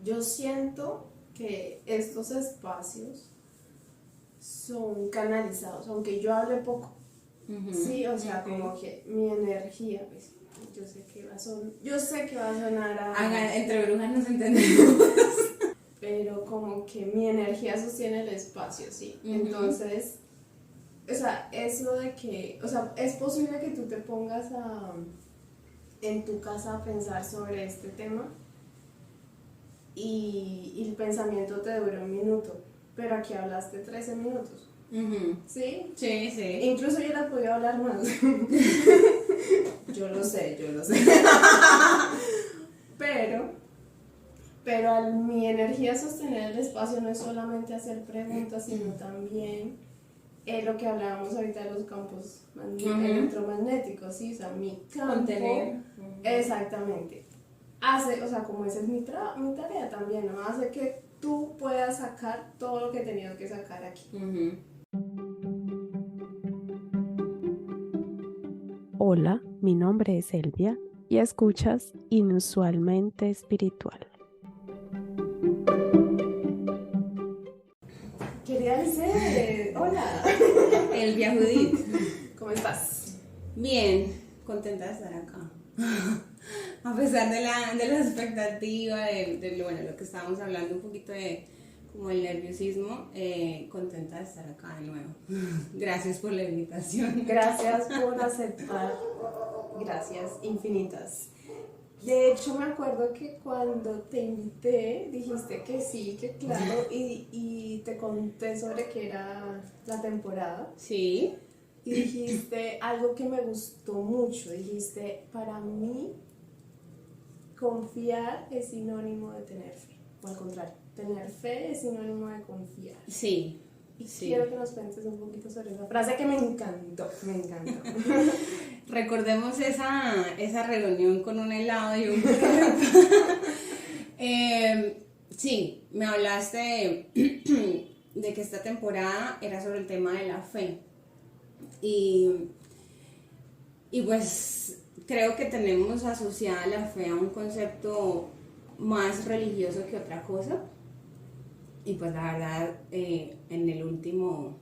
yo siento que estos espacios son canalizados, aunque yo hable poco. Sí, o sea, como que mi energía, pues, yo sé que va a sonar a... Entre brujas nos entendemos. Pero como que mi energía sostiene el espacio, sí. Entonces, o sea, es lo de que, o sea, es posible que tú te pongas en tu casa a pensar sobre este tema y el pensamiento te dura 1 minuto, pero aquí hablaste 13 minutos. ¿Sí? Sí, sí. Incluso yo la podía hablar más. Yo lo sé. Pero mi energía sostener el espacio no es solamente hacer preguntas, sino también lo que hablábamos ahorita de los campos electromagnéticos, ¿sí? O sea, mi campo. Contener. Exactamente. O sea, como esa es mi tarea también, ¿no? Hace que tú puedas sacar todo lo que tenías que sacar aquí. Hola, mi nombre es Elvia y escuchas Inusualmente Espiritual. Quería decir, hola. Elvia Judith. ¿Cómo estás? Bien, contenta de estar acá. A pesar de la expectativa, de lo que estábamos hablando, un poquito de como el nerviosismo, contenta de estar acá de nuevo. Gracias por la invitación. Gracias por aceptar. Gracias infinitas. De hecho, me acuerdo que cuando te invité, dijiste que sí, que claro, y te conté sobre qué era la temporada. Sí. Y dijiste algo que me gustó mucho. Dijiste, para mí, confiar es sinónimo de tener fe. O al contrario, tener fe es sinónimo de confiar. Sí. Y quiero que nos cuentes un poquito sobre esa frase que me encantó. Recordemos esa reunión con un helado y un sí, me hablaste de que esta temporada era sobre el tema de la fe. Y pues creo que tenemos asociada la fe a un concepto más religioso que otra cosa. Y pues la verdad, en el último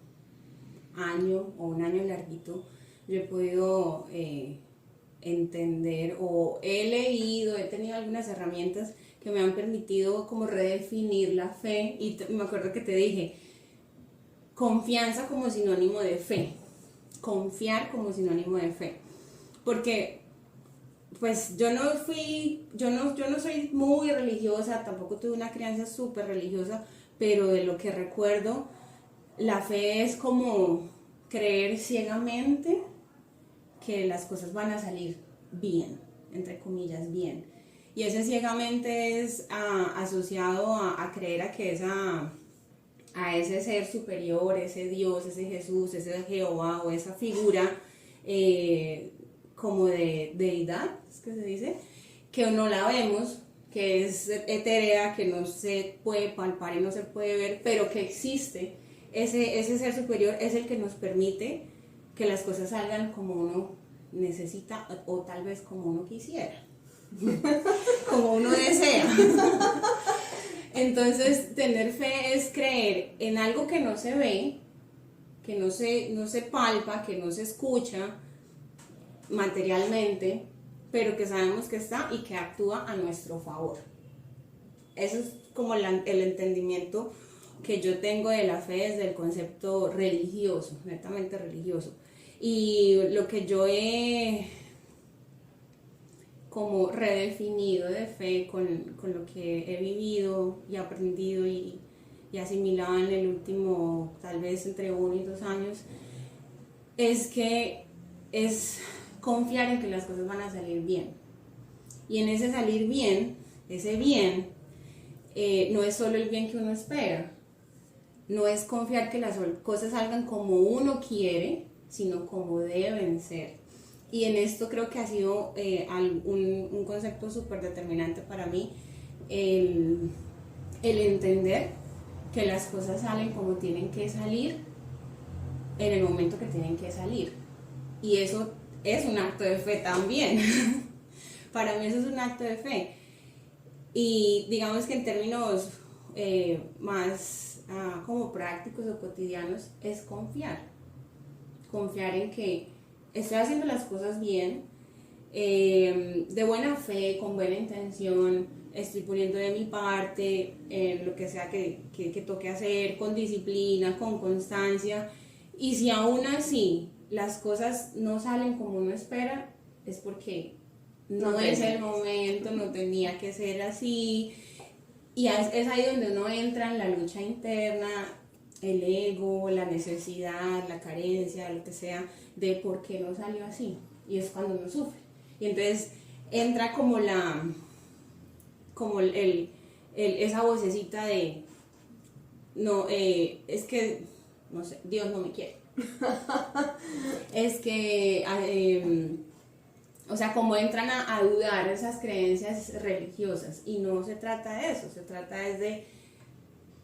año o un año larguito, yo he podido entender o he leído, he tenido algunas herramientas que me han permitido como redefinir la fe. Y me acuerdo que te dije, confianza como sinónimo de fe, confiar como sinónimo de fe, porque pues yo no soy muy religiosa, tampoco tuve una crianza súper religiosa, pero de lo que recuerdo, la fe es como creer ciegamente que las cosas van a salir bien, entre comillas, bien. Y ese ciegamente es asociado a creer a ese ser superior, ese Dios, ese Jesús, ese Jehová o esa figura como de deidad, es que se dice, que no la vemos, que es etérea, que no se puede palpar y no se puede ver, pero que existe. Ese ser superior es el que nos permite que las cosas salgan como uno necesita o tal vez como uno quisiera, como uno desea. Entonces, tener fe es creer en algo que no se ve, que no se palpa, que no se escucha materialmente, pero que sabemos que está y que actúa a nuestro favor. Eso es como el entendimiento que yo tengo de la fe desde el concepto religioso, netamente religioso. Y lo que yo he como redefinido de fe con lo que he vivido y aprendido y asimilado en el último, tal vez entre 1 y 2 años, es que es confiar en que las cosas van a salir bien. Y en ese salir bien, ese bien, no es solo el bien que uno espera, no es confiar que las cosas salgan como uno quiere, sino como deben ser. Y en esto creo que ha sido un concepto súper determinante para mí, el entender que las cosas salen como tienen que salir, en el momento que tienen que salir. Y eso es un acto de fe también. Para mí eso es un acto de fe. Y digamos que en términos más como prácticos o cotidianos es confiar en que estoy haciendo las cosas bien, de buena fe, con buena intención, estoy poniendo de mi parte en lo que sea que toque hacer, con disciplina, con constancia, y si aún así las cosas no salen como uno espera, es porque no es el momento, no tenía que ser así, y es ahí donde uno entra en la lucha interna, el ego, la necesidad, la carencia, lo que sea, de por qué no salió así, y es cuando uno sufre. Y entonces entra como esa vocecita de, no, es que, no sé, Dios no me quiere. Es que, o sea, como entran a dudar esas creencias religiosas, y no se trata de eso, se trata es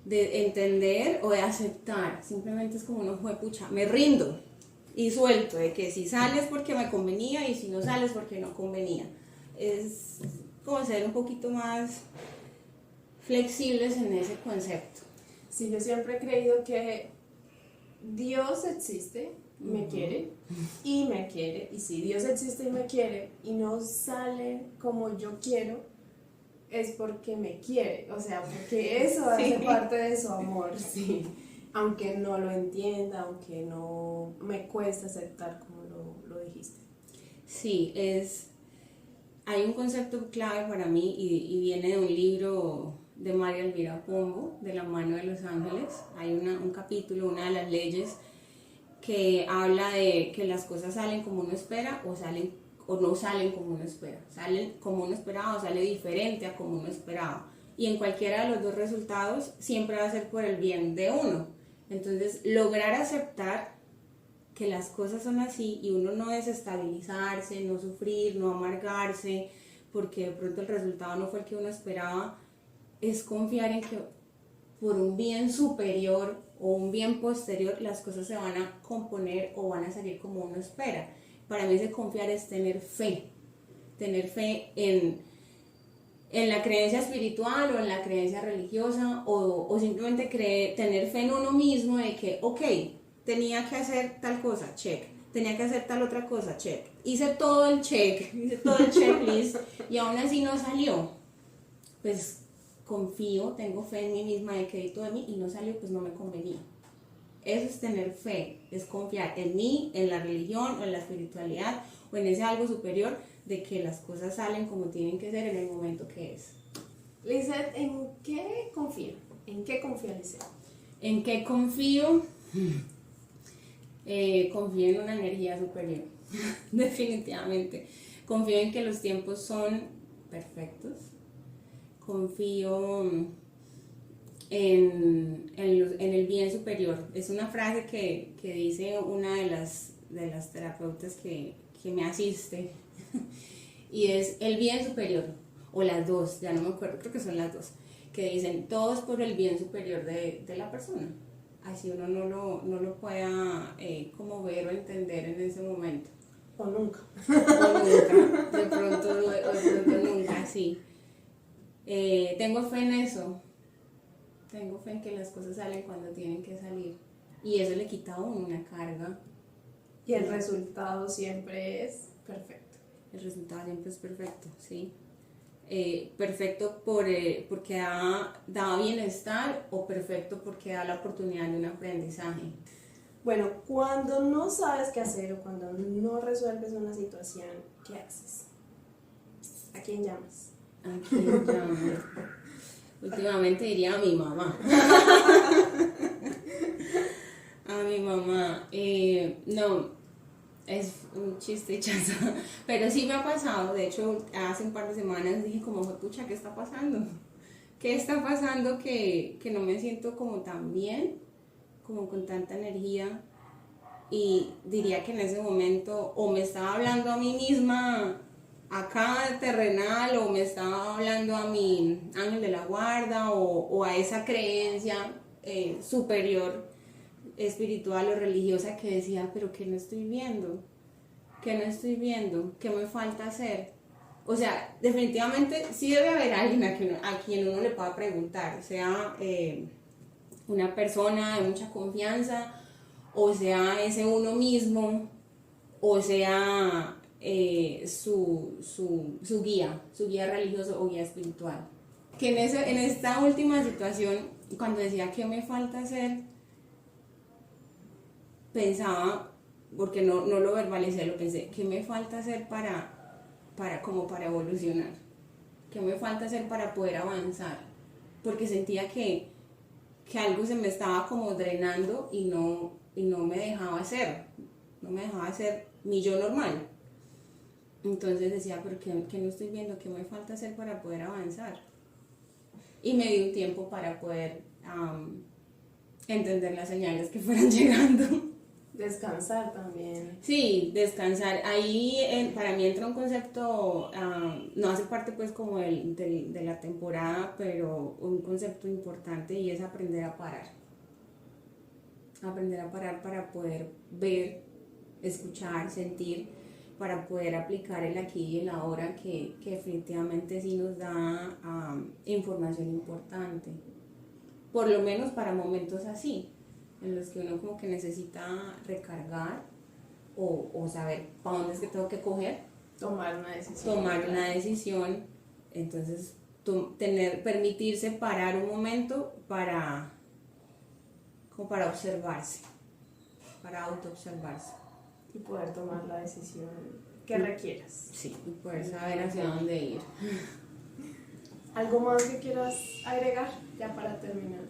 de entender o de aceptar, simplemente es como uno fue pucha, me rindo y suelto, de que si sales porque me convenía y si no sales porque no convenía. Es como ser un poquito más flexibles en ese concepto. Sí, yo siempre he creído que Dios existe, me quiere, y si Dios existe y me quiere y no sale como yo quiero, es porque me quiere, o sea, porque eso hace parte de su amor, sí. Aunque no lo entienda, aunque no me cuesta aceptar como lo dijiste. Sí, hay un concepto clave para mí y viene de un libro de María Elvira Pombo, de La mano de los ángeles. Hay un capítulo, una de las leyes, que habla de que las cosas salen como uno espera o no salen como uno espera. Salen como uno esperaba o sale diferente a como uno esperaba. Y en cualquiera de los dos resultados siempre va a ser por el bien de uno. Entonces, lograr aceptar que las cosas son así y uno no desestabilizarse, no sufrir, no amargarse, porque de pronto el resultado no fue el que uno esperaba, es confiar en que por un bien superior o un bien posterior las cosas se van a componer o van a salir como uno espera. Para mí ese confiar es tener fe en la creencia espiritual o en la creencia religiosa o simplemente tener fe en uno mismo de que, ok, tenía que hacer tal cosa, check, tenía que hacer tal otra cosa, check, hice todo el checklist y aún así no salió, pues confío, tengo fe en mí misma de que di todo de mí y no salió, pues no me convenía. Eso es tener fe, es confiar en mí, en la religión o en la espiritualidad o en ese algo superior, de que las cosas salen como tienen que ser en el momento que es. Lizeth, ¿en qué confía? ¿En qué confía Lizeth? ¿En qué confío? Confío en una energía superior, definitivamente. Confío en que los tiempos son perfectos. Confío en el bien superior. Es una frase que dice una de las terapeutas que me asiste, y es el bien superior, o las dos, ya no me acuerdo, creo que son las dos, que dicen todo es por el bien superior de la persona, así uno no lo pueda como ver o entender en ese momento. O nunca. De pronto nunca, sí. Tengo fe en eso, tengo fe en que las cosas salen cuando tienen que salir, y eso le quita a uno una carga. Y el resultado siempre es perfecto. El resultado siempre es perfecto, sí. Perfecto porque da bienestar, o perfecto porque da la oportunidad de un aprendizaje. Bueno, cuando no sabes qué hacer o cuando no resuelves una situación, ¿qué haces? ¿A quién llamas? ¿A quién llamo? Últimamente diría a mi mamá. A mi mamá. No, es un chiste chazo, pero sí me ha pasado. De hecho, hace un par de semanas dije como, pucha, ¿qué está pasando? ¿Qué está pasando que no me siento como tan bien, como con tanta energía? Y diría que en ese momento o me estaba hablando a mí misma acá terrenal, o me estaba hablando a mi ángel de la guarda, o a esa creencia superior, espiritual o religiosa, que decía, pero ¿qué no estoy viendo? ¿Qué no estoy viendo? ¿Qué me falta hacer? O sea, definitivamente sí debe haber alguien a quien uno le pueda preguntar, sea una persona de mucha confianza, o sea ese uno mismo, o sea su guía religioso o guía espiritual. Que en esta última situación, cuando decía qué me falta hacer, pensaba, porque no lo verbalicé, lo pensé, ¿qué me falta hacer para evolucionar? ¿Qué me falta hacer para poder avanzar? Porque sentía que algo se me estaba como drenando y no me dejaba hacer, mi yo normal. Entonces decía, pero ¿qué no estoy viendo? ¿Qué me falta hacer para poder avanzar? Y me di un tiempo para poder entender las señales que fueran llegando. Descansar también. Sí, descansar. Ahí para mí entra un concepto, no hace parte pues como de la temporada, pero un concepto importante, y es aprender a parar. Aprender a parar para poder ver, escuchar, sentir, para poder aplicar el aquí y el ahora, que definitivamente sí nos da información importante. Por lo menos para momentos así, en los que uno como que necesita recargar o saber para dónde es que tengo que coger. Tomar una decisión. Entonces permitirse parar un momento para observarse, para autoobservarse. Y poder tomar la decisión que requieras. Sí, y poder saber hacia dónde ir. ¿Algo más que quieras agregar ya para terminar?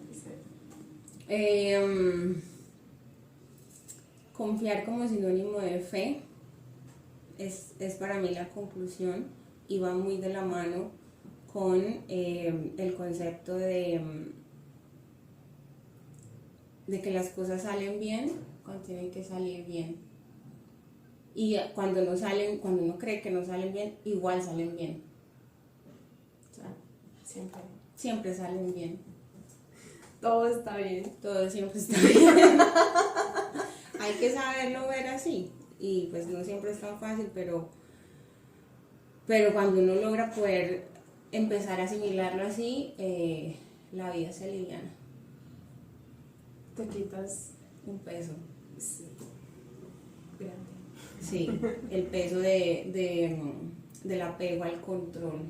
Confiar como sinónimo de fe es para mí la conclusión, y va muy de la mano con el concepto de que las cosas salen bien cuando tienen que salir bien, y cuando uno cree que no salen bien, igual salen bien. O sea, siempre salen bien. Todo está bien. Todo siempre está bien. Hay que saberlo ver así, y pues no siempre es tan fácil, pero cuando uno logra poder empezar a asimilarlo así, la vida se aliviana. Te quitas un peso. Sí. Grande. Sí, el peso del apego al control.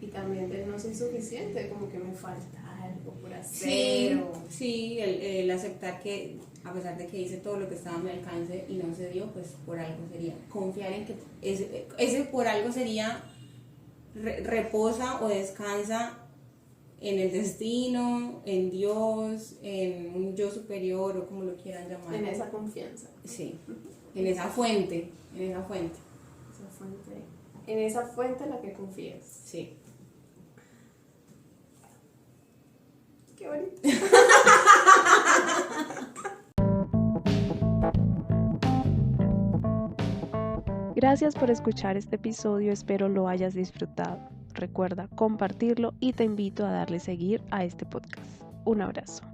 Y también del no soy suficiente, como que me falta algo por hacer. Sí, el aceptar que a pesar de que hice todo lo que estaba a mi alcance y no se dio, pues por algo sería. Confiar en que ese por algo sería, reposa o descansa en el destino, en Dios, en un yo superior, o como lo quieran llamar. En esa confianza. Sí, en esa fuente. En esa fuente en la que confías. Sí. Qué bonito. Gracias por escuchar este episodio, espero lo hayas disfrutado. Recuerda compartirlo y te invito a darle seguir a este podcast. Un abrazo.